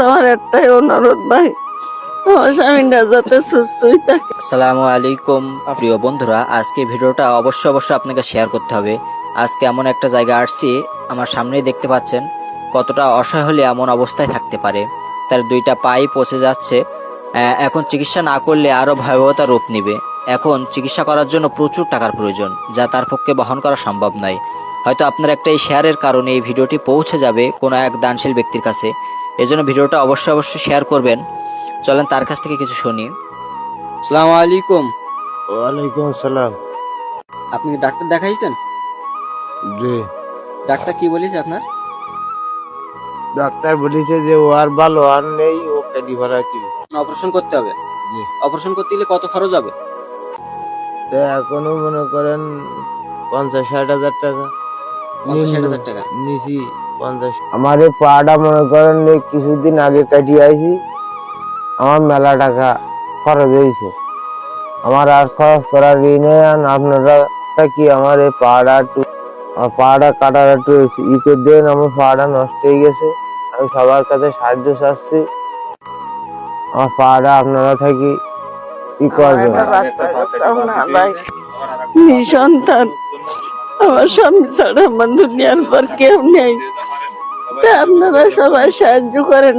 আমার একটাই অনুরোধ ভাই, আমার স্বামীটা যাতে সুস্থই থাকে। আসসালামু আলাইকুম প্রিয় বন্ধুরা, আজকে ভিডিওটা অবশ্যই আপনাকে শেয়ার করতে হবে। আজকে এমন একটা জায়গা আসছি, আমার সামনেই দেখতে পাচ্ছেন কতটা অসহায় হলে এমন অবস্থায় থাকতে পারে। তার দুইটা পাই পচে যাচ্ছে। এখন চিকিৎসা না করলে আরো ভয়াবহতা রূপ নেবে। এখন চিকিৎসা করার জন্য প্রচুর টাকার প্রয়োজন, যা তার পক্ষে বহন করা সম্ভব নয়। হয়তো আপনার একটা এই শেয়ারের কারণে এই ভিডিওটি পৌঁছে যাবে কোনো এক দানশীল ব্যক্তির কাছে। এজন্য ভিডিওটা অবশ্যই শেয়ার করবেন। চলেন তার কাছ থেকে কিছু শুনি। আসসালামু আলাইকুম। ওয়ালাইকুম আসসালাম। আপনি কি ডাক্তার দেখাইছেন? জি, ডাক্তার কি বলেছে আপনার? ডাক্তার বলেছে যে ও আর ভালো আর নেই, ওকে ডিভারাইটিস। অপারেশন করতে হবে। জি, অপারেশন করতে গেলে কত খরচ হবে? তো এখনো মনে করেন 50-60 হাজার টাকা। 50-60 হাজার টাকা। নিছি 50। আমার এই পাটা মনে করেন এই কিছুদিন আগে কাটিয়ে আইছি, আমার মেলা টাকা খরচ হয়েছে। আমার আর খরচ করার ঋণ নেই। আর আপনারা কি আমার এই পাড়া কাটার একটু ই করে দেন, আমার পাড়া নষ্ট হয়ে গেছে। আমি সবার কাছে সাহায্য চাচ্ছি, আমার পাড়া আপনারা থাকি ই করবেন। নিঃসন্তান, আমার স্বামী ছাড়া আমার দুনিয়ার পর কেউ নেই। তা আপনারা সবাই সাহায্য করেন।